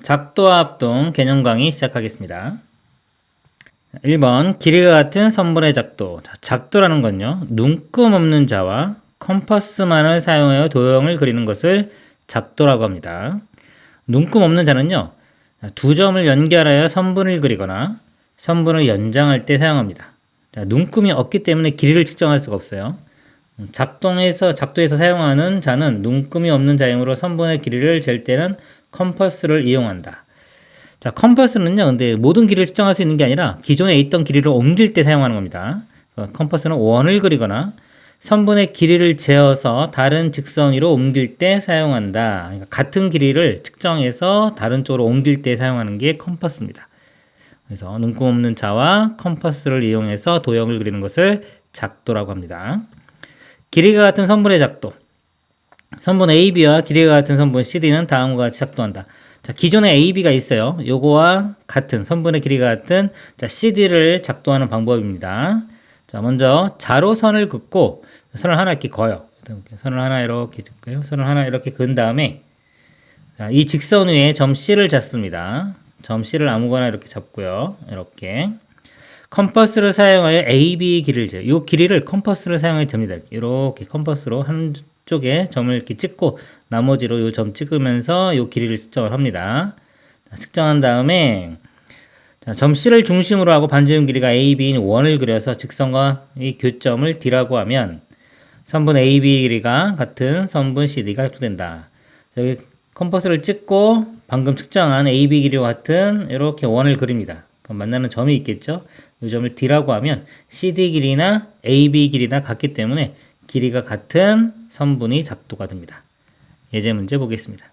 작도와 합동 개념 강의 시작하겠습니다. 1번 길이가 같은 선분의 작도. 작도라는 건요, 눈금 없는 자와 컴퍼스만을 사용하여 도형을 그리는 것을 작도라고 합니다. 눈금 없는 자는요, 두 점을 연결하여 선분을 그리거나 선분을 연장할 때 사용합니다. 눈금이 없기 때문에 길이를 측정할 수가 없어요. 작도에서 사용하는 자는 눈금이 없는 자이므로 선분의 길이를 잴 때는 컴퍼스를 이용한다. 자, 컴퍼스는요, 근데 모든 길이를 측정할 수 있는 게 아니라 기존에 있던 길이를 옮길 때 사용하는 겁니다. 컴퍼스는 원을 그리거나 선분의 길이를 재어서 다른 직선 위로 옮길 때 사용한다. 그러니까 같은 길이를 측정해서 다른 쪽으로 옮길 때 사용하는 게 컴퍼스입니다. 그래서 눈금 없는 자와 컴퍼스를 이용해서 도형을 그리는 것을 작도라고 합니다. 길이가 같은 선분의 작도. 선분 AB와 길이가 같은 선분 CD는 다음과 같이 작도한다. 자, 기존에 AB가 있어요. 요거와 같은 선분의 길이가 같은 CD를 작도하는 방법입니다. 자, 먼저 자로 선을 긋고 선을 하나 이렇게 그어요. 선을 하나 이렇게 긋고요. 선을 하나 이렇게 그은 다음에 자, 이 직선 위에 점 C를 잡습니다. 점 C를 아무거나 이렇게 잡고요. 이렇게 컴퍼스를 사용하여 AB 길이를 재요. 이 길이를 컴퍼스를 사용하여 잽니다. 이렇게 컴퍼스로 한쪽에 점을 이렇게 찍고 나머지로 이 점 찍으면서 이 길이를 측정을 합니다. 자, 측정한 다음에 자, 점 C를 중심으로 하고 반지름 길이가 AB인 원을 그려서 직선과 이 교점을 D라고 하면 선분 AB 길이가 같은 선분 CD가 합수된다. 여기 컴퍼스를 찍고 방금 측정한 AB 길이와 같은 이렇게 원을 그립니다. 그럼 만나는 점이 있겠죠? 이 점을 D라고 하면 CD 길이나 AB 길이나 같기 때문에 길이가 같은 선분이 작도가 됩니다. 예제 문제 보겠습니다.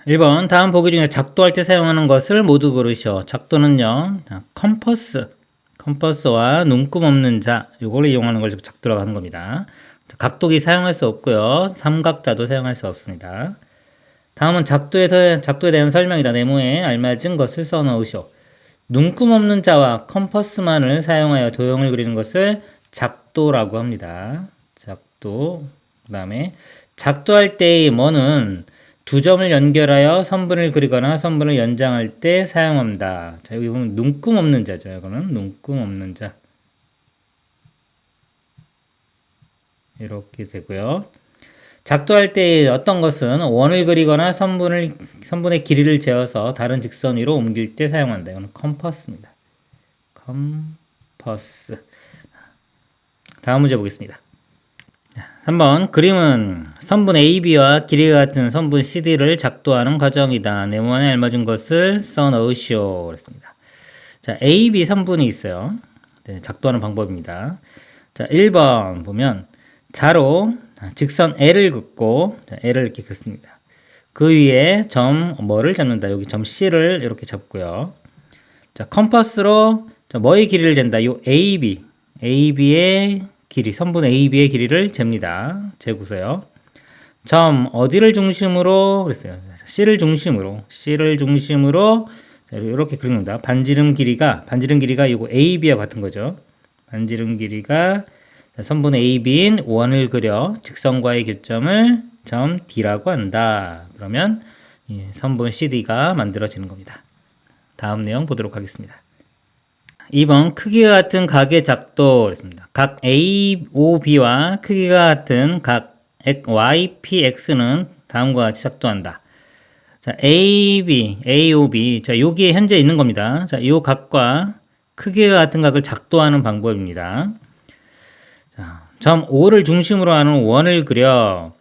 1번 다음 보기 중에 작도할 때 사용하는 것을 모두 고르시오. 작도는요, 컴퍼스와 눈금 없는 자, 요걸 이용하는 걸 작도라고 하는 겁니다. 각도기 사용할 수 없고요. 삼각자도 사용할 수 없습니다. 다음은 작도에 대한 설명이다. 네모에 알맞은 것을 써 넣으시오. 눈금 없는 자와 컴퍼스만을 사용하여 도형을 그리는 것을 작도라고 합니다. 작도. 그 다음에 작도할 때의 뭐는 두 점을 연결하여 선분을 그리거나 선분을 연장할 때 사용합니다. 자, 여기 보면 눈금 없는 자죠. 이거는 눈금 없는 자. 이렇게 되고요. 작도할 때 어떤 것은 원을 그리거나 선분의 길이를 재어서 다른 직선 위로 옮길 때 사용한다. 이거는 컴퍼스입니다. 컴퍼스. 다음 문제 보겠습니다. 3번 그림은 선분 AB와 길이가 같은 선분 CD를 작도하는 과정이다. 네모안에 알맞은 것을 써 넣으시오. 그랬습니다. 자, AB 선분이 있어요. 네, 작도하는 방법입니다. 자, 1번 보면 자로 직선 L을 긋고 L을 이렇게 긋습니다. 그 위에 점 뭐를 잡는다. 여기 점 C를 이렇게 잡고요. 자, 컴퍼스로 뭐의 길이를 잰다. 요 AB의 길이, 선분 AB의 길이를 잽니다. 재고서요. 점 어디를 중심으로 그랬어요. C를 중심으로 이렇게 그립니다. 반지름 길이가 이거 AB와 같은 거죠. 반지름 길이가 선분 AB인 원을 그려 직선과의 교점을 점 D라고 한다. 그러면 선분 CD가 만들어지는 겁니다. 다음 내용 보도록 하겠습니다. 2번 크기가 같은 각의 작도 그랬습니다. 각 AOB와 크기가 같은 각 YPX는 다음과 같이 작도한다. 자, AOB. 자, 여기에 현재 있는 겁니다. 자, 이 각과 크기가 같은 각을 작도하는 방법입니다. 자, 점 O를 중심으로 하는 원을 그려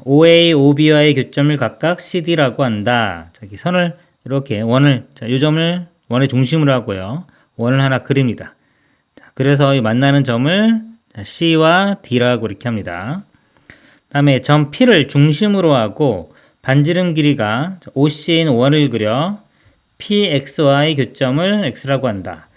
OA, OB와의 교점을 각각 CD라고 한다. 자, 이 선을 이렇게 이 점을 원의 중심으로 하고요. 원을 하나 그립니다. 자, 그래서 이 만나는 점을 C와 D라고 이렇게 합니다. 다음에 점 P를 중심으로 하고 반지름 길이가 OC인 원을 그려 PX와의 교점을 X라고 한다.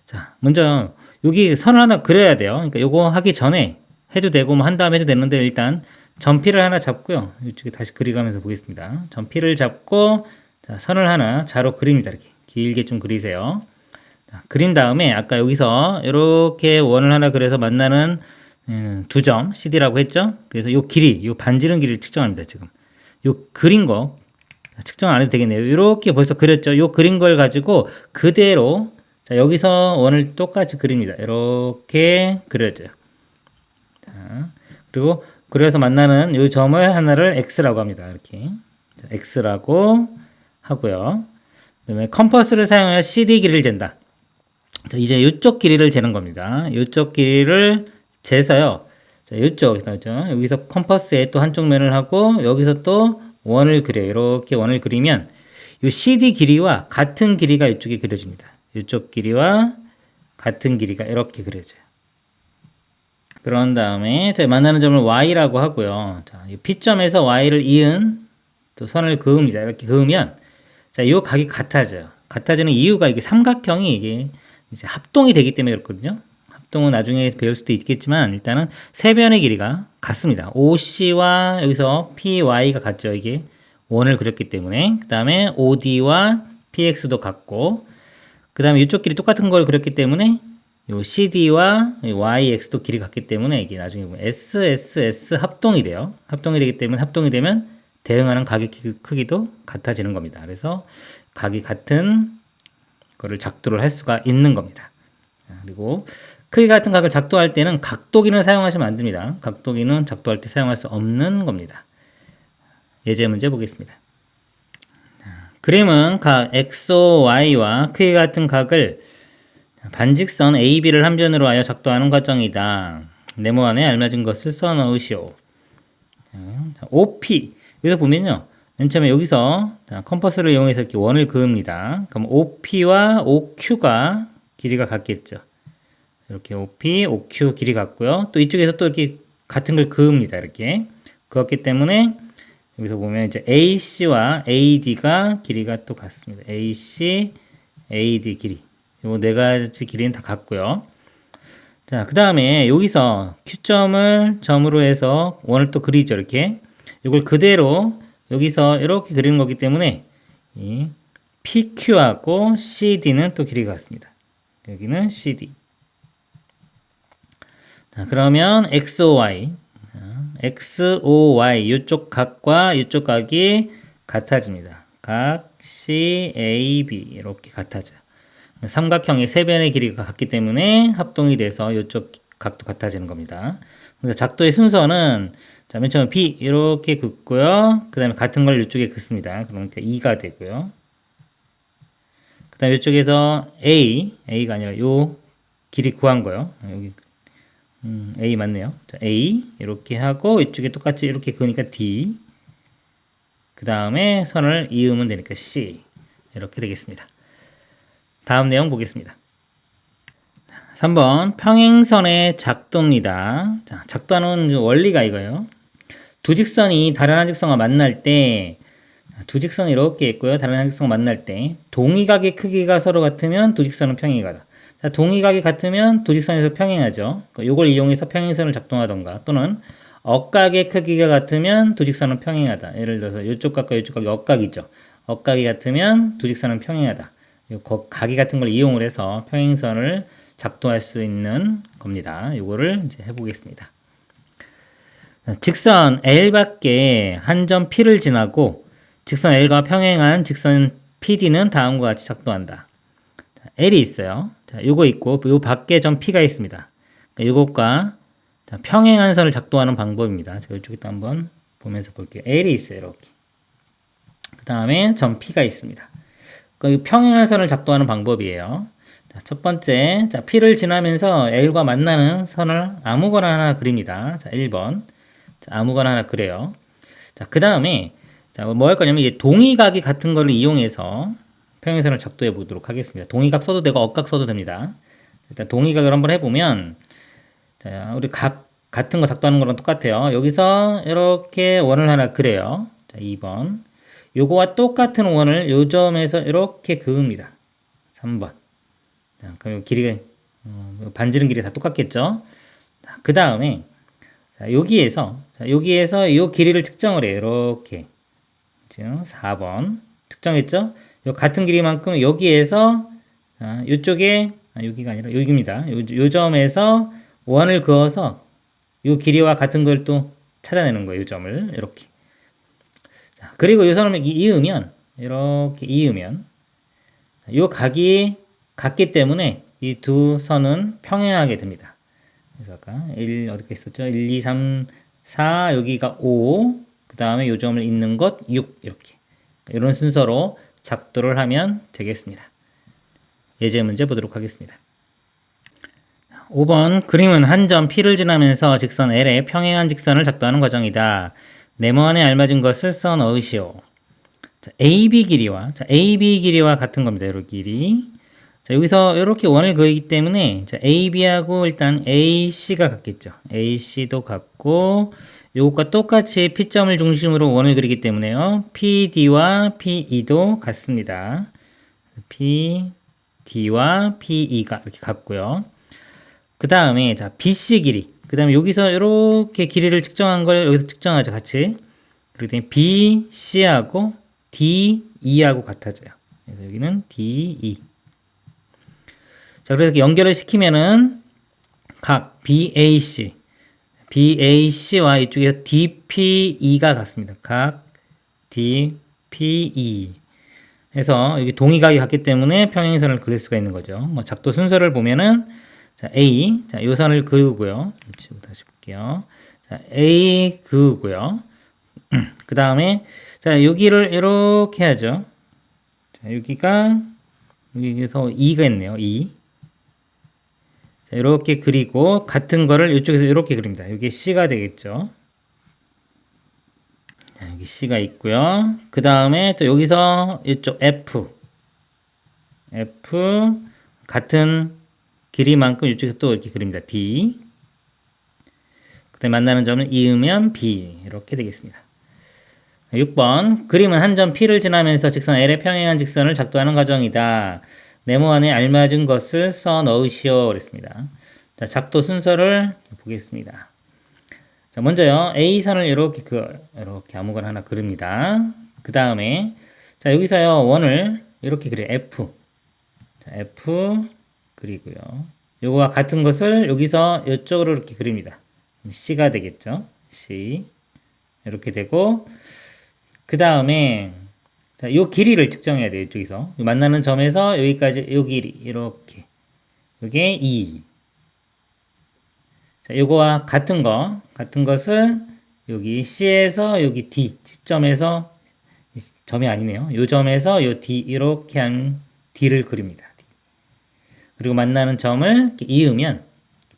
자, 먼저 여기 선을 하나 그려야 돼요. 그러니까 요거 하기 전에 해도 되고 뭐 한 다음에 해도 되는데 일단 점 P를 하나 잡고요. 이쪽에 다시 그려가면서 보겠습니다. 점 P를 잡고 자, 선을 하나 자로 그립니다. 이렇게 길게 좀 그리세요. 자, 그린 다음에 아까 여기서 이렇게 원을 하나 그려서 만나는 두 점 CD라고 했죠. 그래서 요 길이, 요 반지름 길이를 측정합니다. 지금 요 그린 거 측정 안 해도 되겠네요. 이렇게 벌써 그렸죠. 요 그린 걸 가지고 그대로 자, 여기서 원을 똑같이 그립니다. 이렇게 그려져요. 자, 그리고 그래서 만나는 이 점을 하나를 x라고 합니다. 이렇게 자, x라고 하고요. 그다음에 컴퍼스를 사용하여 CD 길이를 잰다. 자, 이제 이쪽 길이를 재는 겁니다. 이쪽 길이를 재서요. 자, 이쪽에서 여기서 컴퍼스에 또 한쪽 면을 하고 여기서 또 원을 그려요. 이렇게 원을 그리면 이 CD 길이와 같은 길이가 이쪽에 그려집니다. 이쪽 길이와 같은 길이가 이렇게 그려져요. 그런 다음에 자, 만나는 점을 y라고 하고요. 자, 이 P점에서 y를 이은 또 선을 그읍니다. 이렇게 그으면 자, 이 각이 같아져요. 같아지는 이유가 이게 삼각형이 이게 이제 합동이 되기 때문에 그렇거든요. 합동은 나중에 배울 수도 있겠지만 일단은 세 변의 길이가 같습니다. OC와 여기서 PY가 같죠. 이게 원을 그렸기 때문에 그 다음에 OD와 PX도 같고 그 다음에 이쪽 길이 똑같은 걸 그렸기 때문에 요 CD와 YX도 길이 같기 때문에 이게 나중에 보면 SSS 합동이 돼요. 합동이 되기 때문에 합동이 되면 대응하는 각의 크기도 같아지는 겁니다. 그래서 각이 같은 거를 작도를 할 수가 있는 겁니다. 그리고 크기 같은 각을 작도할 때는 각도기는 사용하시면 안 됩니다. 각도기는 작도할 때 사용할 수 없는 겁니다. 예제 문제 보겠습니다. 그림은 각 XOY와 크기 같은 각을 반직선 AB를 한 변으로 하여 작도하는 과정이다. 네모 안에 알맞은 것을 써 넣으시오. OP 여기서 보면요. 맨 처음에 여기서 컴퍼스를 이용해서 이렇게 원을 그읍니다. 그럼 OP와 OQ가 길이가 같겠죠. 이렇게 OP, OQ 길이 같고요. 또 이쪽에서 또 이렇게 같은 걸 그읍니다. 이렇게 그었기 때문에 여기서 보면 이제 AC와 AD가 길이가 또 같습니다. AC, AD 길이. 요 네 가지 길이는 다 같고요. 자, 그 다음에 여기서 Q점을 점으로 해서 원을 또 그리죠. 이렇게. 이걸 그대로 여기서 이렇게 그리는 거기 때문에 이 PQ하고 CD는 또 길이가 같습니다. 여기는 CD. 자, 그러면 XOY. XOY 이쪽 각과 이쪽 각이 같아집니다. 각 CAB 이렇게 같아져요. 삼각형의 세 변의 길이가 같기 때문에 합동이 돼서 이쪽 각도 같아지는 겁니다. 그래서 작도의 순서는 자, 맨 처음에 B 이렇게 긋고요. 그 다음에 같은 걸 이쪽에 긋습니다. 그러니까 2가 되고요. 그 다음에 이쪽에서 A가 아니라 요 길이 구한 거요. 여기 A 맞네요. 자, A 이렇게 하고 이쪽에 똑같이 이렇게 그으니까 D. 그 다음에 선을 이으면 되니까 C 이렇게 되겠습니다. 다음 내용 보겠습니다. 3번 평행선의 작도입니다. 자, 작도하는 원리가 이거예요. 두 직선이 다른 한 직선과 만날 때 두 직선이 이렇게 있고요. 다른 한 직선과 만날 때 동의각의 크기가 서로 같으면 두 직선은 평행하다. 자, 동의각이 같으면 두 직선에서 평행하죠. 이걸 이용해서 평행선을 작동하던가 또는 억각의 크기가 같으면 두 직선은 평행하다. 예를 들어서 이쪽 각과 이쪽 각이 억각이죠. 억각이 같으면 두 직선은 평행하다. 각이 같은 걸 이용을 해서 평행선을 작동할 수 있는 겁니다. 이거를 이제 해보겠습니다. 직선 L 밖에 한 점 P를 지나고 직선 L과 평행한 직선 PD는 다음과 같이 작동한다. L이 있어요. 자, 요거 있고 요 밖에 점 P가 있습니다. 요것과 평행한 선을 작동하는 방법입니다. 제가 이쪽에 한번 보면서 볼게요. L이 있어요. 이렇게. 그 다음에 점 P가 있습니다. 평행한 선을 작동하는 방법이에요. 자, 첫 번째, 자, P를 지나면서 L과 만나는 선을 아무거나 하나 그립니다. 자, 1번. 자, 아무거나 하나 그래요. 자, 그 다음에, 자, 뭐 할 거냐면, 이제 동의각이 같은 거를 이용해서 평행선을 작동해 보도록 하겠습니다. 동의각 써도 되고, 억각 써도 됩니다. 일단 동의각을 한번 해보면, 자, 우리 각 같은 거 작동하는 거랑 똑같아요. 여기서 이렇게 원을 하나 그래요. 자, 2번. 요거와 똑같은 원을 요 점에서 이렇게 그읍니다. 3번. 자, 그럼 길이가, 반지름 길이 다 똑같겠죠? 그 다음에, 여기에서 요 길이를 측정을 해요. 이렇게. 지금 4번. 측정했죠? 요 같은 길이만큼 여기에서, 요쪽에, 여기가 아니라 여기입니다. 요 점에서 원을 그어서 요 길이와 같은 걸 또 찾아내는 거예요. 요 점을. 이렇게. 그리고 이 선을 이으면 이렇게 이으면 이 각이 같기 때문에 이 두 선은 평행하게 됩니다. 그래서 아까 1 어디가 있었죠? 1, 2, 3, 4 여기가 5 그 다음에 요 점을 잇는 것 6 이렇게 이런 순서로 작도를 하면 되겠습니다. 예제 문제 보도록 하겠습니다. 5번 그림은 한 점 P를 지나면서 직선 L에 평행한 직선을 작도하는 과정이다. 네모안에 알맞은 것을 써 넣으시오. 자, AB 길이와 같은 겁니다. 이 길이. 자, 여기서 이렇게 원을 그리기 때문에 자, AB하고 일단 AC가 같겠죠. AC도 같고 요것과 똑같이 P점을 중심으로 원을 그리기 때문에요. PD와 PE도 같습니다. PD와 PE가 이렇게 같고요. 그 다음에 자 BC 길이 그 다음에 여기서 이렇게 길이를 측정한 걸 여기서 측정하죠. 같이. 그렇기 때문에 BC하고 DE하고 같아져요. 그래서 여기는 DE. 자, 그래서 연결을 시키면은 각 BAC와 이쪽에서 DPE가 같습니다. 각 DPE. 해서 여기 동의각이 같기 때문에 평행선을 그릴 수가 있는 거죠. 뭐 작도 순서를 보면은 자, A. 자, 요 선을 그리고요. 다시 볼게요. 자, A 그으고요. 그 다음에 자, 여기를 이렇게 하죠. 자, 여기서 2가 있네요. 2. 자, 이렇게 그리고 같은 거를 이쪽에서 이렇게 그립니다. 여기 C가 되겠죠. 자, 여기 C가 있고요. 그 다음에 또 여기서 이쪽 F 같은 길이만큼 이쪽에서 또 이렇게 그립니다. D. 그다음에 만나는 점을 이으면 B 이렇게 되겠습니다. 6번 그림은 한 점 P를 지나면서 직선 L에 평행한 직선을 작도하는 과정이다. 네모안에 알맞은 것을 써 넣으시오 그랬습니다. 자, 작도 순서를 보겠습니다. 자, 먼저요. A선을 이렇게 아무거나 하나 그립니다. 그 다음에 자, 여기서요. 원을 이렇게 그려요. F. 자, F 그리고요. 요거와 같은 것을 여기서 이쪽으로 이렇게 그립니다. C가 되겠죠. C. 이렇게 되고 그 다음에 자, 요 길이를 측정해야 돼요. 이쪽에서. 만나는 점에서 여기까지 요 길이 이렇게. 요게 2. 자, 요거와 같은 것을 여기 C에서 여기 D 지점에서 점이 아니네요. 요 점에서 요 D 이렇게 한 D를 그립니다. D. 그리고 만나는 점을 이렇게 이으면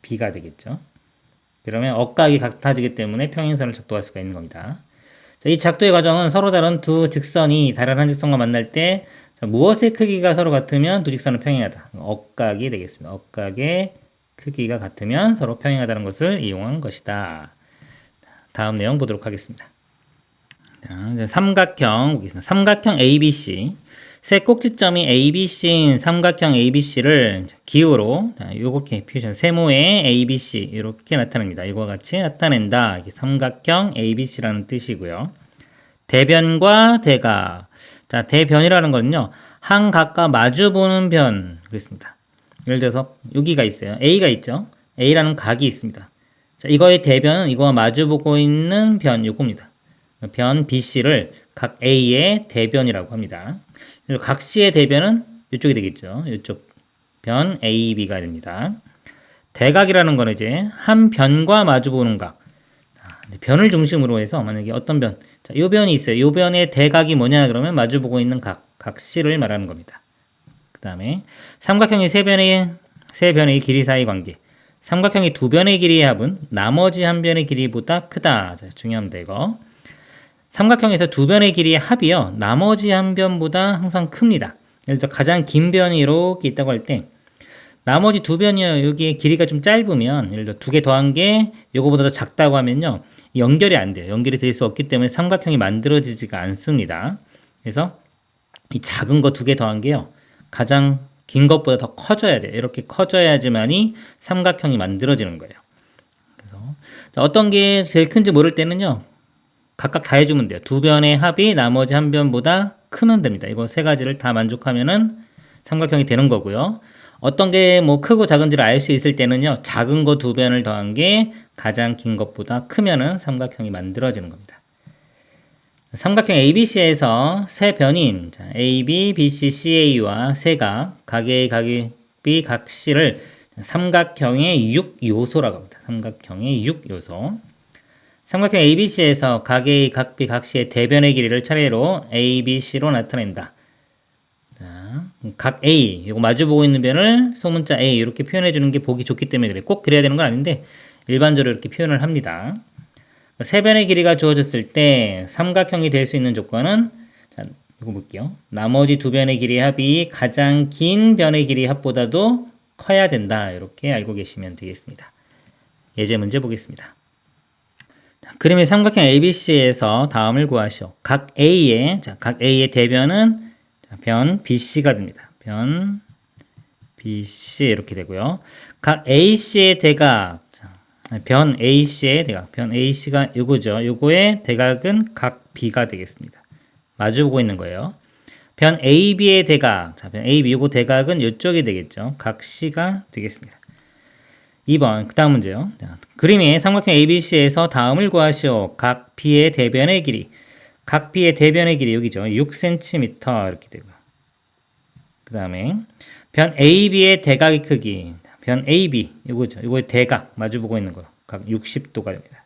B가 되겠죠. 그러면 억각이 같아지기 때문에 평행선을 작도할 수가 있는 겁니다. 자, 이 작도의 과정은 서로 다른 두 직선이 다른 한 직선과 만날 때 자, 무엇의 크기가 서로 같으면 두 직선은 평행하다. 억각이 되겠습니다. 억각의 크기가 같으면 서로 평행하다는 것을 이용한 것이다. 다음 내용 보도록 하겠습니다. 자, 이제 삼각형 보겠습니다. 삼각형 ABC. 세 꼭지점이 ABC인 삼각형 ABC를 기호로 요렇게 표시한 세모의 ABC 이렇게 나타냅니다. 이거와 같이 나타낸다. 이게 삼각형 ABC라는 뜻이고요. 대변과 대각. 자, 대변이라는 거는요. 한 각과 마주 보는 변 그렇습니다. 예를 들어서 여기가 있어요. A가 있죠. A라는 각이 있습니다. 자, 이거의 대변은 이거와 마주 보고 있는 변 요겁니다. 변 BC를 각 A의 대변이라고 합니다. 각 C의 대변은 이쪽이 되겠죠. 이쪽 변 AB가 됩니다. 대각이라는 거는 이제 한 변과 마주 보는 각. 변을 중심으로 해서 만약에 어떤 변, 자, 요 변이 있어요. 요 변의 대각이 뭐냐 그러면 마주 보고 있는 각 C를 말하는 겁니다. 그 다음에 삼각형의 세 변의 길이 사이 관계. 삼각형의 두 변의 길이의 합은 나머지 한 변의 길이보다 크다. 자, 중요합니다, 이거. 삼각형에서 두 변의 길이의 합이요. 나머지 한 변보다 항상 큽니다. 예를 들어 가장 긴 변이 이렇게 있다고 할 때 나머지 두 변이요. 여기에 길이가 좀 짧으면 예를 들어 두 개 더한 게 이거보다 더 작다고 하면요. 연결이 안 돼요. 연결이 될 수 없기 때문에 삼각형이 만들어지지가 않습니다. 그래서 이 작은 거 두 개 더한 게요. 가장 긴 것보다 더 커져야 돼요. 이렇게 커져야지만이 삼각형이 만들어지는 거예요. 그래서 자, 어떤 게 제일 큰지 모를 때는요. 각각 다 해주면 돼요. 두 변의 합이 나머지 한 변보다 크면 됩니다. 이거 세 가지를 다 만족하면은 삼각형이 되는 거고요. 어떤 게 뭐 크고 작은지를 알 수 있을 때는요. 작은 거 두 변을 더한 게 가장 긴 것보다 크면은 삼각형이 만들어지는 겁니다. 삼각형 ABC에서 세 변인 AB, BC, CA와 세각, 각 A, 각 B, 각 C를 삼각형의 6요소라고 합니다. 삼각형의 6요소. 삼각형 ABC에서 각 A, 각 B, 각 C의 대변의 길이를 차례로 A, B, C로 나타낸다. 자, 각 A, 이거 마주보고 있는 변을 소문자 A 이렇게 표현해 주는 게 보기 좋기 때문에 그래. 꼭 그래야 되는 건 아닌데 일반적으로 이렇게 표현을 합니다. 세 변의 길이가 주어졌을 때 삼각형이 될 수 있는 조건은 자, 이거 볼게요. 나머지 두 변의 길이의 합이 가장 긴 변의 길이의 합보다도 커야 된다. 이렇게 알고 계시면 되겠습니다. 예제 문제 보겠습니다. 자, 그림의 삼각형 ABC에서 다음을 구하시오. 각 A의 대변은 변 BC가 됩니다. 변 BC 이렇게 되고요. 각 AC의 대각 변 AC의 대각, 변 AC가 요거죠. 요거의 대각은 각 B가 되겠습니다. 마주보고 있는 거예요. 변 AB의 대각, 자, 변 AB 요거 대각은 요쪽이 되겠죠. 각 C가 되겠습니다. 2번, 그 다음 문제요. 자, 그림의 삼각형 ABC에서 다음을 구하시오. 각 B의 대변의 길이. 각 B의 대변의 길이 여기죠. 6cm 이렇게 되고요. 그 다음에 변 AB의 대각의 크기. 변 AB, 이거죠. 이거의 대각, 마주보고 있는 거. 각 60도가 됩니다.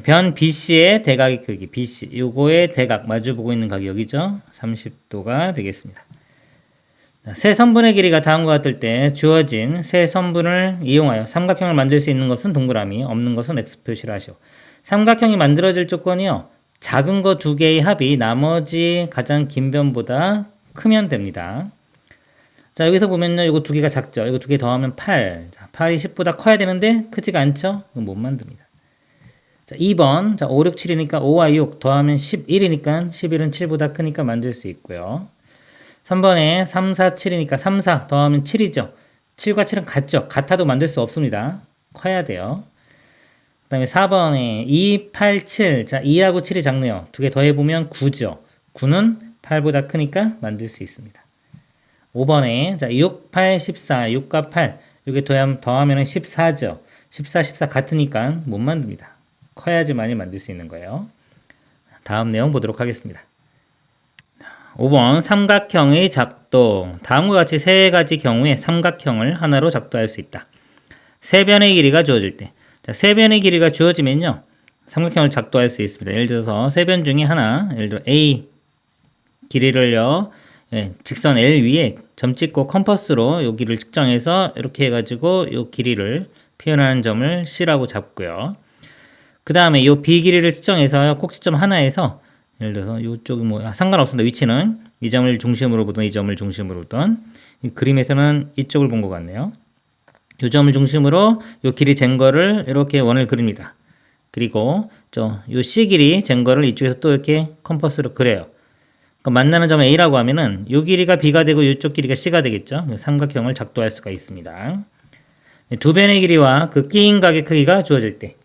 변 BC의 대각의 크기, BC. 요거의 대각, 마주보고 있는 각이 여기죠. 30도가 되겠습니다. 세 선분의 길이가 다음과 같을 때 주어진 세 선분을 이용하여 삼각형을 만들 수 있는 것은 동그라미, 없는 것은 X 표시를 하시오. 삼각형이 만들어질 조건이요. 작은 거 두 개의 합이 나머지 가장 긴 변보다 크면 됩니다. 자, 여기서 보면요. 이거 두 개가 작죠. 이거 두 개 더하면 8. 자, 8이 10보다 커야 되는데 크지가 않죠? 이거 못 만듭니다. 자, 2번. 자, 5, 6, 7이니까 5와 6 더하면 11이니까 11은 7보다 크니까 만들 수 있고요. 3번에 3, 4, 7이니까 3, 4 더하면 7이죠. 7과 7은 같죠. 같아도 만들 수 없습니다. 커야 돼요. 그 다음에 4번에 2, 8, 7. 자, 2하고 7이 작네요. 두 개 더해보면 9죠. 9는 8보다 크니까 만들 수 있습니다. 5번에 자 6, 8, 14, 6과 8 이게 더하면 14죠. 14, 14 같으니까 못 만듭니다. 커야지만이 만들 수 있는 거예요. 다음 내용 보도록 하겠습니다. 5번 삼각형의 작도. 다음과 같이 세 가지 경우에 삼각형을 하나로 작도할 수 있다. 세 변의 길이가 주어질 때. 자, 세 변의 길이가 주어지면요. 삼각형을 작도할 수 있습니다. 예를 들어서 세 변 중에 하나, 예를 들어 A 길이를요. 예, 직선 L 위에 점 찍고 컴퍼스로 여기를 측정해서 이렇게 해가지고 이 길이를 표현하는 점을 C라고 잡고요. 그 다음에 이 B 길이를 측정해서 꼭지점 하나에서 예를 들어서 이쪽이 뭐 상관없습니다. 위치는 이 점을 중심으로 보던 이 점을 중심으로 보던 이 그림에서는 이쪽을 본 것 같네요. 이 점을 중심으로 이 길이 잰 거를 이렇게 원을 그립니다. 그리고 이 C 길이 잰 거를 이쪽에서 또 이렇게 컴퍼스로 그려요. 만나는 점 A라고 하면은 요 길이가 B가 되고 이쪽 길이가 C가 되겠죠. 삼각형을 작도할 수가 있습니다. 두 변의 길이와 그 끼인 각의 크기가 주어질 때.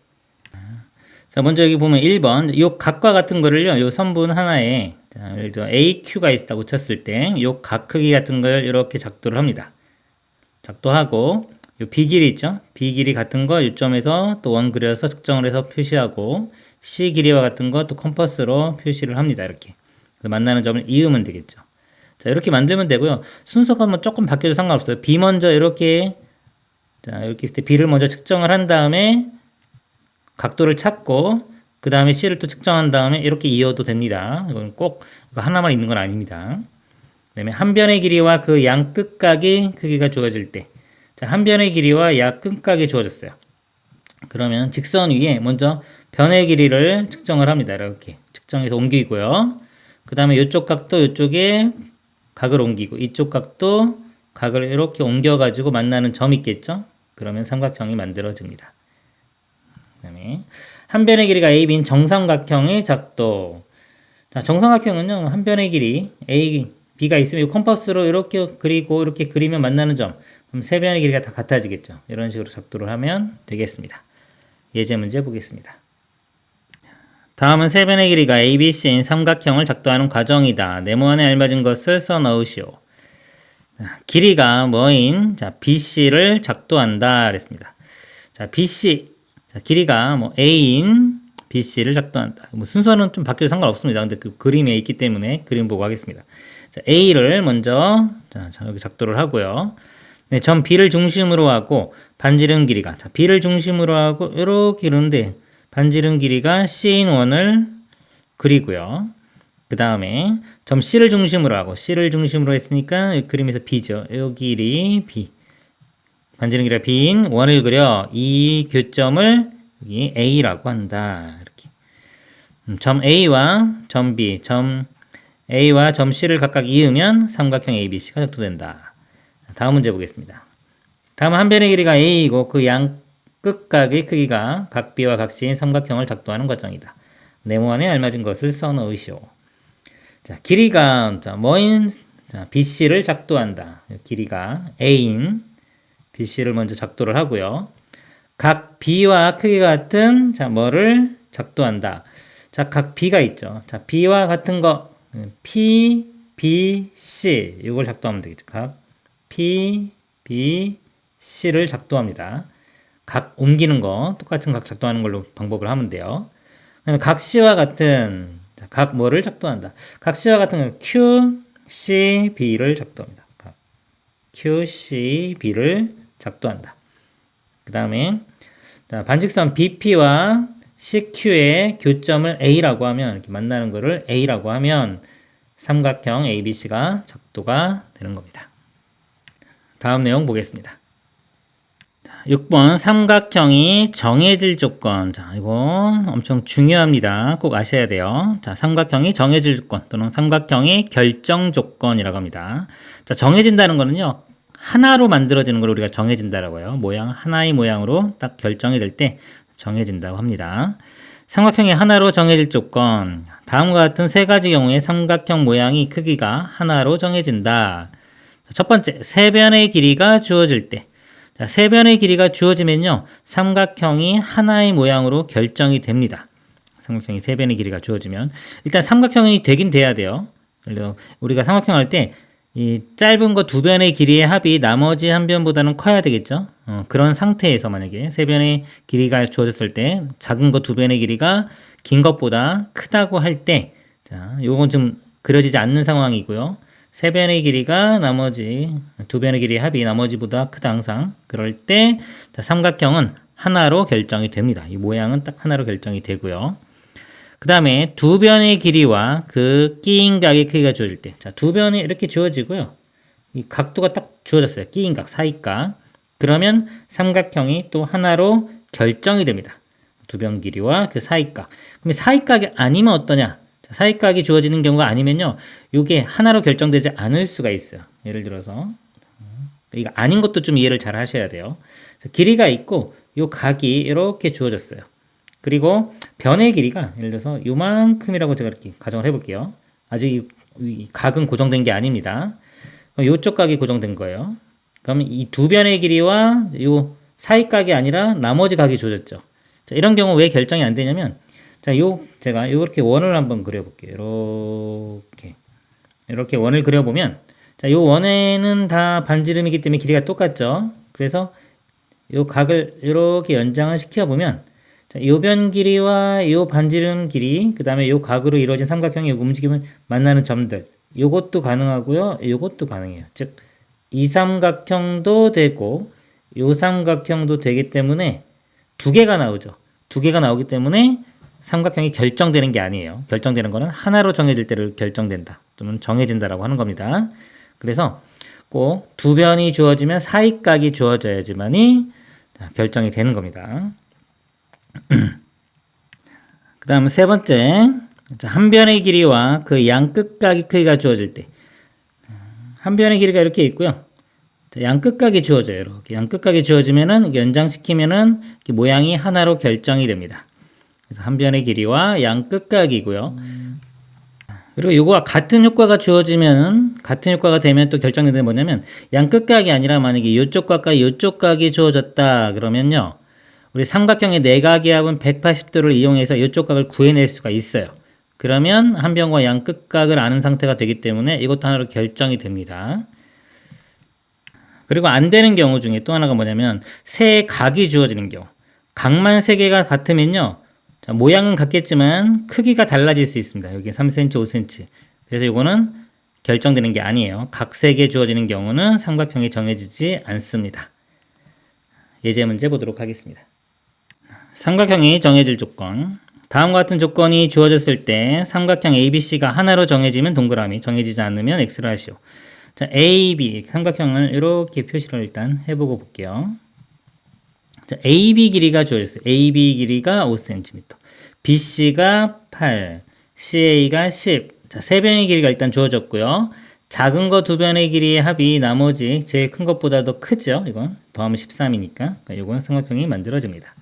자, 먼저 여기 보면 1번 요 각과 같은 거를요. 요 선분 하나에 자, 예를 들어 AQ가 있다고 쳤을 때 요 각 크기 같은 걸 이렇게 작도를 합니다. 작도하고 요 B 길이 있죠. B 길이 같은 거 요점에서 또 원 그려서 측정을 해서 표시하고 C 길이와 같은 거 또 컴퍼스로 표시를 합니다. 이렇게. 만나는 점을 이으면 되겠죠. 자, 이렇게 만들면 되고요. 순서가 뭐 조금 바뀌어도 상관없어요. B 먼저 이렇게, 자, 이렇게 있을 때 B를 먼저 측정을 한 다음에 각도를 찾고, 그 다음에 C를 또 측정한 다음에 이렇게 이어도 됩니다. 이건 꼭 이거 하나만 있는 건 아닙니다. 그 다음에 한 변의 길이와 그 양 끝각의 크기가 주어질 때, 자, 한 변의 길이와 양 끝각이 주어졌어요. 그러면 직선 위에 먼저 변의 길이를 측정을 합니다. 이렇게 측정해서 옮기고요. 그 다음에 이쪽 각도 이쪽에 각을 옮기고 이쪽 각도 각을 이렇게 옮겨가지고 만나는 점이 있겠죠? 그러면 삼각형이 만들어집니다. 그 다음에 한 변의 길이가 AB인 정삼각형의 작도. 자, 정삼각형은요, 한 변의 길이 A, B가 있으면 이 컴퍼스로 이렇게 그리고 이렇게 그리면 만나는 점. 그럼 세 변의 길이가 다 같아지겠죠? 이런 식으로 작도를 하면 되겠습니다. 예제 문제 보겠습니다. 다음은 세 변의 길이가 ABC인 삼각형을 작도하는 과정이다. 네모안에 알맞은 것을 써 넣으시오. 길이가 뭐인 자, BC를 작도한다 그랬습니다. 자, BC 자, 길이가 뭐 A인 BC를 작도한다. 뭐 순서는 좀 바뀌어도 상관없습니다. 근데 그 그림에 있기 때문에 그림 보고 하겠습니다. 자, A를 먼저 자, 여기 작도를 하고요. 네, 점 B를 중심으로 하고 반지름 길이가 자, B를 중심으로 하고 이렇게 이러는데 반지름 길이가 C인 원을 그리고요. 그 다음에 점 C를 중심으로 하고 C를 중심으로 했으니까 이 그림에서 B죠. 이 길이 B. 반지름 길이가 B인 원을 그려 이 교점을 여기 A라고 한다. 이렇게. 점 A와 점 B, 점 A와 점 C를 각각 이으면 삼각형 ABC가 작도된다. 다음 문제 보겠습니다. 다음 한 변의 길이가 A이고 그 양 끝각의 크기가 각 B와 각 C인 삼각형을 작도하는 과정이다. 네모안에 알맞은 것을 써 넣으시오. 자, 길이가 자, 뭐인 자, BC를 작도한다. 길이가 A인 BC를 먼저 작도를 하고요. 각 B와 크기가 같은 자, 뭐를 작도한다. 자, 각 B가 있죠. 자, B와 같은 거 P, B, C 이걸 작도하면 되겠죠. 각 P, B, C를 작도합니다. 각 옮기는 거 똑같은 각 작도하는 걸로 방법을 하면 돼요. 그다음에 각 C와 같은 각 뭐를 작도한다. 각 C와 같은 건 Q, C, B를 작도합니다. 각 Q, C, B를 작도한다. 그 다음에 반직선 BP와 CQ의 교점을 A라고 하면 이렇게 만나는 거를 A라고 하면 삼각형 ABC가 작도가 되는 겁니다. 다음 내용 보겠습니다. 6번 삼각형이 정해질 조건. 자, 이거 엄청 중요합니다. 꼭 아셔야 돼요. 자, 삼각형이 정해질 조건 또는 삼각형이 결정 조건이라고 합니다. 자, 정해진다는 거는요. 하나로 만들어지는 걸 우리가 정해진다라고 해요. 모양 하나의 모양으로 딱 결정이 될 때 정해진다고 합니다. 삼각형이 하나로 정해질 조건. 다음과 같은 세 가지 경우에 삼각형 모양이 크기가 하나로 정해진다. 첫 번째, 세 변의 길이가 주어질 때. 자, 세 변의 길이가 주어지면요. 삼각형이 하나의 모양으로 결정이 됩니다. 삼각형이 세 변의 길이가 주어지면 일단 삼각형이 되긴 돼야 돼요. 우리가 삼각형 할 때 이 짧은 거 두 변의 길이의 합이 나머지 한 변보다는 커야 되겠죠. 그런 상태에서 만약에 세 변의 길이가 주어졌을 때 작은 거 두 변의 길이가 긴 것보다 크다고 할 때, 자, 요건 좀 그려지지 않는 상황이고요. 세 변의 길이가 나머지 두 변의 길이의 합이 나머지보다 크다 항상. 그럴 때 자, 삼각형은 하나로 결정이 됩니다. 이 모양은 딱 하나로 결정이 되고요. 그 다음에 두 변의 길이와 그 끼인 각의 크기가 주어질 때, 자, 두 변이 이렇게 주어지고요. 이 각도가 딱 주어졌어요. 끼인 각, 사이각. 그러면 삼각형이 또 하나로 결정이 됩니다. 두 변 길이와 그 사이각. 그럼 사이각이 아니면 어떠냐? 자, 사이각이 주어지는 경우가 아니면요. 이게 하나로 결정되지 않을 수가 있어요. 예를 들어서 이거 아닌 것도 좀 이해를 잘 하셔야 돼요. 자, 길이가 있고 이 각이 이렇게 주어졌어요. 그리고 변의 길이가 예를 들어서 요만큼이라고 제가 이렇게 가정을 해볼게요. 아직 이 각은 고정된 게 아닙니다. 이쪽 각이 고정된 거예요. 그러면 이 두 변의 길이와 요 사이 각이 아니라 나머지 각이 주어졌죠. 자, 이런 경우 왜 결정이 안 되냐면, 자, 제가 이렇게 원을 한번 그려볼게요. 이렇게 원을 그려보면, 자, 요 원에는 다 반지름이기 때문에 길이가 똑같죠. 그래서 요 각을 이렇게 연장을 시켜보면, 자, 요 변 길이와 요 반지름 길이, 그 다음에 요 각으로 이루어진 삼각형의 움직임을 만나는 점들, 요것도 가능하고요. 요것도 가능해요. 즉, 이 삼각형도 되고, 요 삼각형도 되기 때문에 두 개가 나오죠. 두 개가 나오기 때문에 삼각형이 결정되는 게 아니에요. 결정되는 거는 하나로 정해질 때를 결정된다. 또는 정해진다라고 하는 겁니다. 그래서 꼭 두 변이 주어지면 사이각이 주어져야지만이 결정이 되는 겁니다. 그 다음 세 번째, 한 변의 길이와 그 양 끝각의 크기가 주어질 때, 한 변의 길이가 이렇게 있고요. 양 끝각이 주어져요. 이렇게 양 끝각이 주어지면은 연장시키면은 모양이 하나로 결정이 됩니다. 그래서 한 변의 길이와 양 끝각이고요. 그리고 이거와 같은 효과가 주어지면은 같은 효과가 되면 또 결정되는 게 뭐냐면 양 끝각이 아니라 만약에 이쪽 각과 이쪽 각이 주어졌다 그러면요. 우리 삼각형의 내각의 합은 180도를 이용해서 이쪽 각을 구해낼 수가 있어요. 그러면 한 변과 양 끝각을 아는 상태가 되기 때문에 이것도 하나로 결정이 됩니다. 그리고 안 되는 경우 중에 또 하나가 뭐냐면 세 각이 주어지는 경우. 각만 세 개가 같으면요. 자, 모양은 같겠지만 크기가 달라질 수 있습니다. 여기 3cm, 5cm. 그래서 이거는 결정되는 게 아니에요. 각색에 주어지는 경우는 삼각형이 정해지지 않습니다. 예제 문제 보도록 하겠습니다. 삼각형이 정해질 조건. 다음과 같은 조건이 주어졌을 때 삼각형 ABC가 하나로 정해지면 동그라미, 정해지지 않으면 X로 하시오. 자, AB 삼각형을 이렇게 표시를 일단 해보고 볼게요. 자, AB 길이가 주어졌어요. AB 길이가 5cm, BC가 8, CA가 10. 자, 세 변의 길이가 일단 주어졌고요. 작은 거 두 변의 길이의 합이 나머지 제일 큰 것보다 더 크죠. 이건 더하면 13이니까. 그러니까 이건 삼각형이 만들어집니다.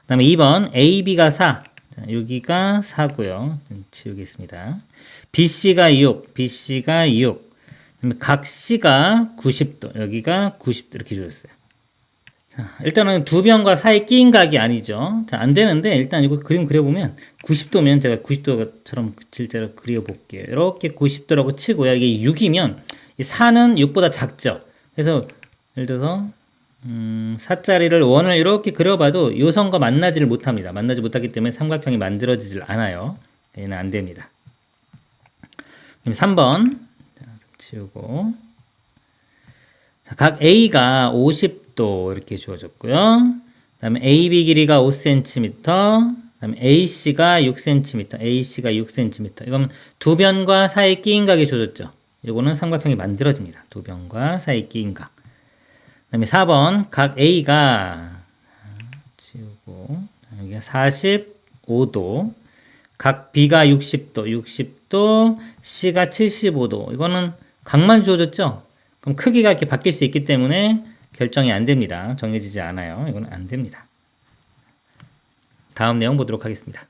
그 다음에 2번 AB가 4. 자, 여기가 4고요. 지우겠습니다. BC가 6. BC가 6. 그다음에 각 C가 90도. 여기가 90도 이렇게 주었어요. 자, 일단은 두 변과 사이 끼인 각이 아니죠. 자, 안 되는데 일단 이거 그림 그려보면 90도면 제가 90도처럼 실제로 그려볼게요. 이렇게 90도라고 치고요. 이게 6이면 이 4는 6보다 작죠. 그래서 예를 들어서 4짜리를 원을 이렇게 그려봐도 이 선과 만나지를 못합니다. 만나지 못하기 때문에 삼각형이 만들어지질 않아요. 얘는 안 됩니다. 그럼 3번 자, 치우고 자, 각 A가 50도 이렇게 주어졌고요. 그 다음에 AB 길이가 5cm, 그 다음에 AC가 6cm, AC가 6cm. 이건 두 변과 사이 끼인 각이 주어졌죠. 이거는 삼각형이 만들어집니다. 두 변과 사이 끼인 각. 그 다음에 4번 각 A가 지우고 여기가 45도, 각 B가 60도, C가 75도. 이거는 각만 주어졌죠. 그럼 크기가 이렇게 바뀔 수 있기 때문에 결정이 안 됩니다. 정해지지 않아요. 이건 안 됩니다. 다음 내용 보도록 하겠습니다.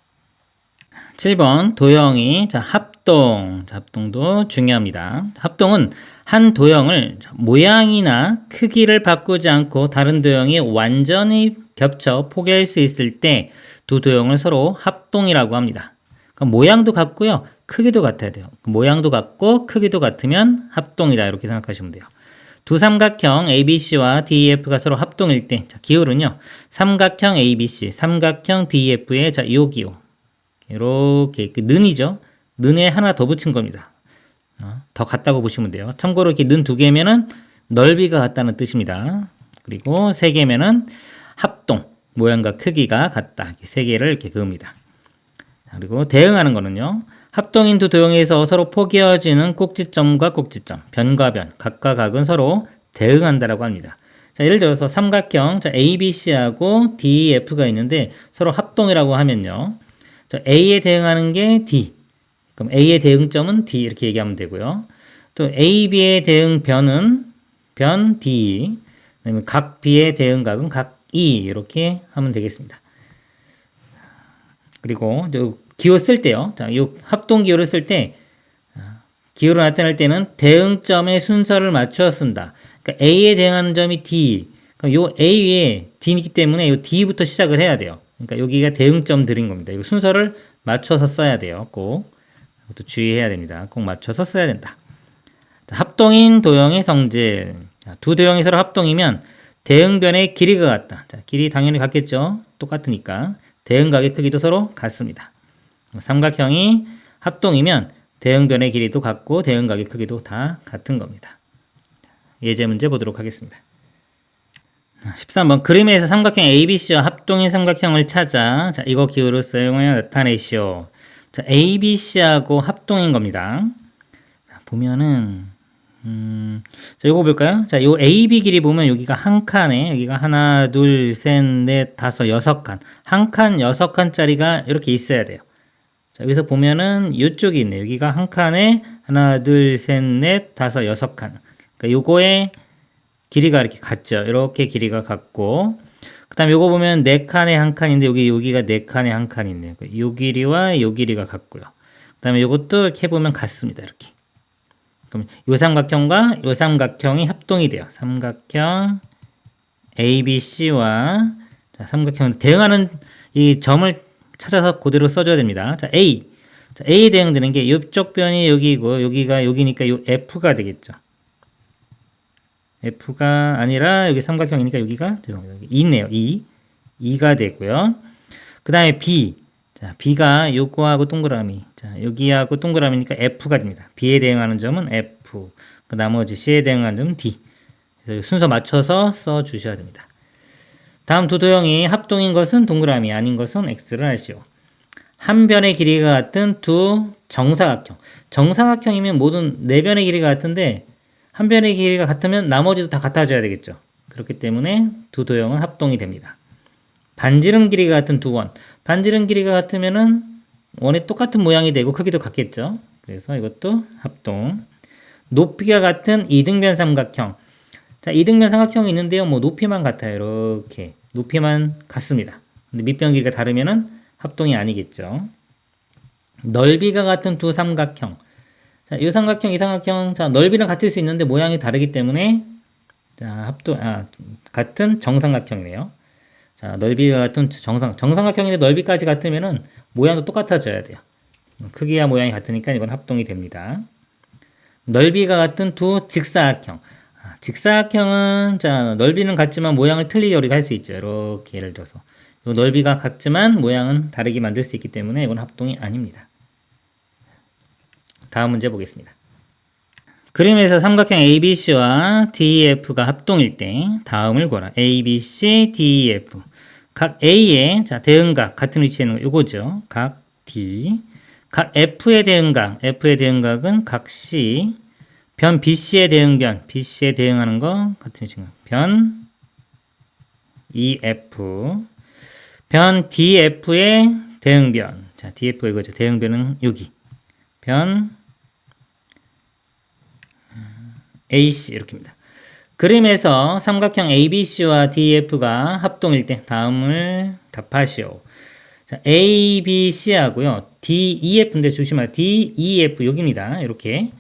7번 도형이 자, 합동. 자, 합동도 중요합니다. 합동은 한 도형을 모양이나 크기를 바꾸지 않고 다른 도형이 완전히 겹쳐 포개할 수 있을 때 두 도형을 서로 합동이라고 합니다. 그러니까 모양도 같고요. 크기도 같아야 돼요. 모양도 같고 크기도 같으면 합동이다. 이렇게 생각하시면 돼요. 두 삼각형 ABC와 DEF가 서로 합동일 때, 자, 기울은요. 삼각형 ABC, 삼각형 DEF의 자, 요 기울. 이렇게 는이죠. 는에 하나 더 붙인 겁니다. 더 같다고 보시면 돼요. 참고로 이렇게 는 두 개면은 넓이가 같다는 뜻입니다. 그리고 세 개면은 합동, 모양과 크기가 같다. 이렇게 세 개를 이렇게 그읍니다. 그리고 대응하는 거는요. 합동인 두 도형에서 서로 포개어지는 꼭지점과 꼭지점, 변과 변, 각과 각은 서로 대응한다라고 합니다. 자, 예를 들어서 삼각형 자, ABC하고 DEF가 있는데 서로 합동이라고 하면요. 자, A에 대응하는 게 D. 그럼 A의 대응점은 D 이렇게 얘기하면 되고요. 또 AB의 대응 변은 변 D. 그다음에 각 B의 대응각은 각 E 이렇게 하면 되겠습니다. 그리고 기호 쓸 때요. 자, 이 합동 기호를 쓸 때 기호를 나타낼 때는 대응점의 순서를 맞추어 쓴다. 그러니까 A에 대응하는 점이 D. 그럼 요 A에 D이기 때문에 요 D부터 시작을 해야 돼요. 그러니까 여기가 대응점들인 겁니다. 이거 순서를 맞춰서 써야 돼요. 꼭. 이것도 주의해야 됩니다. 꼭 맞춰서 써야 된다. 자, 합동인 도형의 성질. 자, 두 도형이 서로 합동이면 대응변의 길이가 같다. 자, 길이 당연히 같겠죠. 똑같으니까. 대응각의 크기도 서로 같습니다. 삼각형이 합동이면 대응변의 길이도 같고 대응각의 크기도 다 같은 겁니다. 예제 문제 보도록 하겠습니다. 13번 그림에서 삼각형 ABC와 합동인 삼각형을 찾아 자, 이거 기호를 사용하여 나타내시오. 자, ABC하고 합동인 겁니다. 자, 보면은 자, 요거 볼까요? 자, 요 AB 길이 보면 여기가 한 칸에 여기가 하나, 둘, 셋, 넷, 다섯, 여섯 칸. 한 칸, 여섯 칸짜리가 이렇게 있어야 돼요. 자, 여기서 보면은 요쪽이 있네요. 여기가 한 칸에 하나, 둘, 셋, 넷, 다섯, 여섯 칸. 그러니까 요거의 길이가 이렇게 같죠. 이렇게 길이가 같고. 그 다음에 요거 보면 네 칸에 한 칸인데 여기가 네 칸에 한 칸이 있네요. 요 길이와 요 길이가 같고요. 그 다음에 요것도 이렇게 보면 같습니다. 이렇게. 그럼 요 삼각형과 요 삼각형이 합동이 돼요. 삼각형 ABC와 자, 삼각형 대응하는 이 점을 찾아서 그대로 써줘야 됩니다. 자, A. 자, A에 대응되는 게 이쪽 변이 여기고 여기가 여기니까 요 F가 되겠죠. F가 아니라 여기 삼각형이니까 여기가 죄송합니다. 여기 2 있네요. 2. 2가 되고요. 그 다음에 B. 자, B가 요거하고 동그라미. 자, 여기하고 동그라미니까 F가 됩니다. B에 대응하는 점은 F. 그 나머지 C에 대응하는 점은 D. 그래서 순서 맞춰서 써 주셔야 됩니다. 다음 두 도형이 합동인 것은 동그라미, 아닌 것은 X를 하시오. 한 변의 길이가 같은 두 정사각형. 정사각형이면 모든 네 변의 길이가 같은데 한 변의 길이가 같으면 나머지도 다 같아져야 되겠죠. 그렇기 때문에 두 도형은 합동이 됩니다. 반지름 길이가 같은 두 원. 반지름 길이가 같으면은 원이 똑같은 모양이 되고 크기도 같겠죠. 그래서 이것도 합동. 높이가 같은 이등변 삼각형. 자, 이등변 삼각형이 있는데요. 뭐 높이만 같아요. 이렇게 높이만 같습니다. 근데 밑변 길이가 다르면은 합동이 아니겠죠. 넓이가 같은 두 삼각형. 자, 이 삼각형, 이 삼각형. 자, 넓이는 같을 수 있는데 모양이 다르기 때문에 자, 같은 정삼각형이네요. 자, 넓이가 같은 정삼각형인데 넓이까지 같으면은 모양도 똑같아져야 돼요. 크기와 모양이 같으니까 이건 합동이 됩니다. 넓이가 같은 두 직사각형. 직사각형은 자, 넓이는 같지만 모양을 틀리게 우리가 할 수 있죠. 이렇게 예를 들어서 요 넓이가 같지만 모양은 다르게 만들 수 있기 때문에 이건 합동이 아닙니다. 다음 문제 보겠습니다. 그림에서 삼각형 ABC와 DEF가 합동일 때 다음을 구하라. ABC, DEF. 각 A의 자, 대응각 같은 위치에 있는 거 요거죠. 각 D. 각 F의 대응각. F의 대응각은 각 C. 변 BC의 대응변. BC에 대응하는 거 같은 위치인 거. 변 EF. 변 DF의 대응변. 자, DF 이거죠. 대응변은 여기. 변 AC 이렇게입니다. 그림에서 삼각형 ABC와 DEF가 합동일 때 다음을 답하시오. 자, ABC하고요. DEF인데 조심하세요. DEF 여기입니다. 이렇게.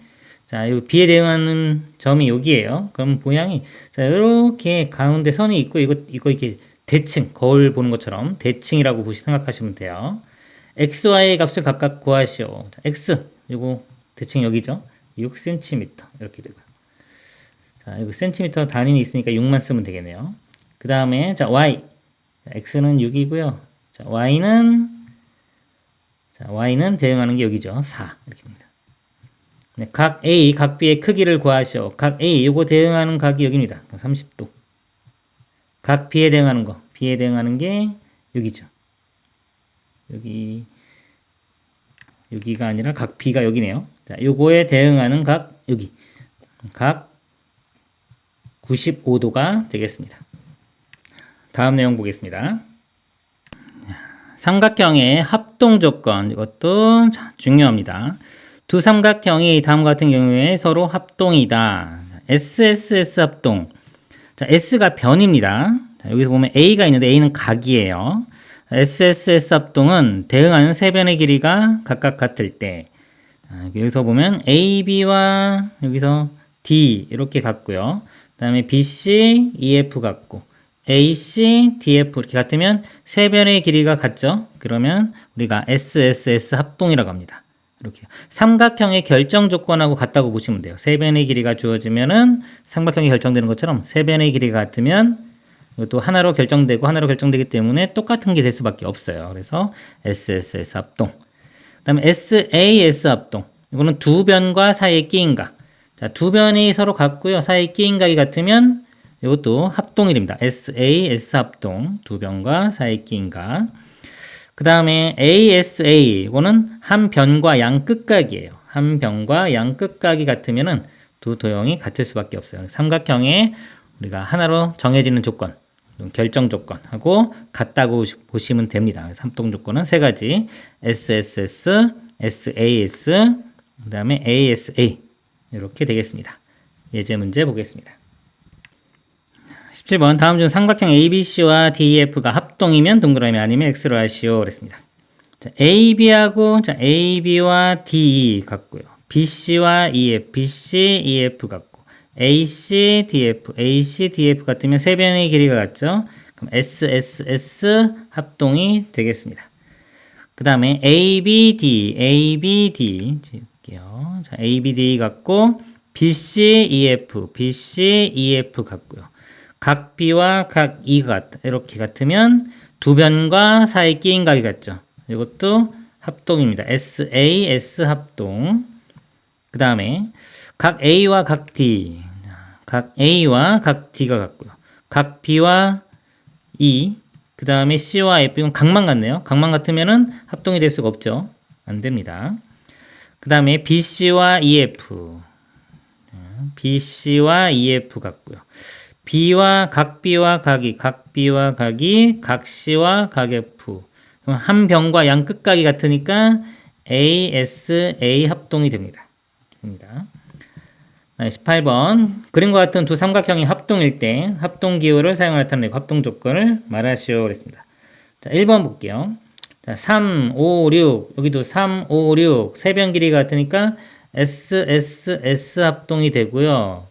자, 요 B에 대응하는 점이 여기에요. 그럼 모양이 자, 이렇게 가운데 선이 있고 이거 이렇게 대칭, 거울 보는 것처럼 대칭이라고 생각하시면 돼요. XY의 값을 각각 구하시오. 자, X 요거 대칭 여기죠. 6cm 이렇게 되고요. 자, 이거 센티미터 단위는 있으니까 6만 쓰면 되겠네요. 그 다음에 자, Y. 자, X는 6이고요. 자, Y는 대응하는 게 여기죠. 4. 이렇게 됩니다. 네, 각 A, 각 B의 크기를 구하시오. 각 A, 요거 대응하는 각이 여기입니다. 30도. 각 B에 대응하는 거. B에 대응하는 게 여기죠. 여기가 아니라 각 B가 여기네요. 자, 요거에 대응하는 각 여기. 각 95도가 되겠습니다. 다음 내용 보겠습니다. 삼각형의 합동 조건, 이것도 중요합니다. 두 삼각형이 다음과 같은 경우에 서로 합동이다. SSS 합동. 자, S가 변입니다. 자, 여기서 보면 A가 있는데 A는 각이에요. SSS 합동은 대응하는 세 변의 길이가 각각 같을 때. 자, 여기서 보면 AB와 여기서 D 이렇게 같고요. 그 다음에 BC, EF 같고 AC, DF 이렇게 같으면 세 변의 길이가 같죠? 그러면 우리가 SSS 합동이라고 합니다. 이렇게 삼각형의 결정 조건하고 같다고 보시면 돼요. 세 변의 길이가 주어지면은 삼각형이 결정되는 것처럼 세 변의 길이가 같으면 이것도 하나로 결정되고 하나로 결정되기 때문에 똑같은 게 될 수밖에 없어요. 그래서 SSS 합동. 그 다음에 SAS 합동. 이거는 두 변과 사이에 끼인 각. 자, 두 변이 서로 같고요. 사이에 끼인 각이 같으면 이것도 합동이 됩니다. SAS 합동. 두 변과 사이에 끼인 각. 그 다음에 ASA. 이거는 한 변과 양 끝각이에요. 한 변과 양 끝각이 같으면은 두 도형이 같을 수밖에 없어요. 삼각형에 우리가 하나로 정해지는 조건, 결정 조건하고 같다고 보시면 됩니다. 합동 조건은 세 가지. SSS, SAS, 그 다음에 ASA. 이렇게 되겠습니다. 예제 문제 보겠습니다. 17번 다음 중 삼각형 ABC와 DEF가 합동이면 동그라미 아니면 X로 하시오 그랬습니다. 자, AB하고 자, AB와 DE 같고요. BC와 EF, BC, EF 같고 AC, DF, AC, DF 같으면 세 변의 길이가 같죠? 그럼 SSS 합동이 되겠습니다. 그 다음에 ABD, ABD 지울게요. 자, ABD 같고 BC, EF, BC, EF 같고요. 각 B와 각 E가 이렇게 같으면 두 변과 사이 끼인 각이 같죠. 이것도 합동입니다. SA, S 합동. 그 다음에 각 A와 각 D. 각 A와 각 D가 같고요. 각 B와 E. 그 다음에 C와 F. 이건 각만 같네요. 각만 같으면은 합동이 될 수가 없죠. 안 됩니다. 그 다음에 BC와 EF. BC와 EF 같고요. B와 각 B와 각이, 각 B와 각이, 각 C와 각 F. 한 변과 양 끝각이 같으니까 A, S, A 합동이 됩니다. 18번. 그림과 같은 두 삼각형이 합동일 때 합동 기호를 사용해 나타내고 합동 조건을 말하시오. 그랬습니다. 자, 1번 볼게요. 자, 3, 5, 6. 여기도 3, 5, 6. 세 변 길이가 같으니까 S, S, S 합동이 되고요.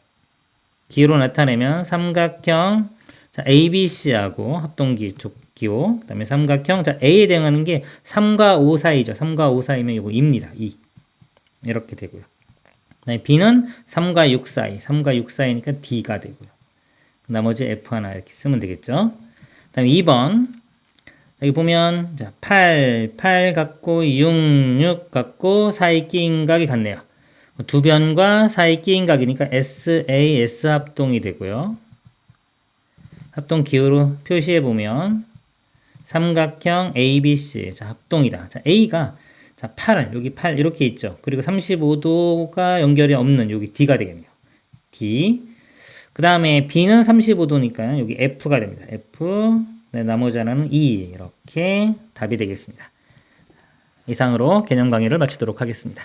기호로 나타내면 삼각형 자, ABC하고 합동 기호. 그 다음에 삼각형 자, A에 대응하는 게 3과 5 사이죠. 3과 5 사이면 이거 2입니다. 2. 이렇게 되고요. B는 3과 6 사이, 3과 6 사이니까 D가 되고요. 나머지 F 하나 이렇게 쓰면 되겠죠. 그 다음에 2번. 여기 보면, 자, 8 같고, 6 같고, 사이 끼인 각이 같네요. 두 변과 사이 끼인 각이니까 SA, S 합동이 되고요. 합동 기호로 표시해 보면, 삼각형 ABC. 자, 합동이다. 자, A가 자, 8, 여기 8 이렇게 있죠. 그리고 35도가 연결이 없는 여기 D가 되겠네요. D. 그 다음에 B는 35도니까 여기 F가 됩니다. F. 네, 나머지 하나는 E. 이렇게 답이 되겠습니다. 이상으로 개념 강의를 마치도록 하겠습니다.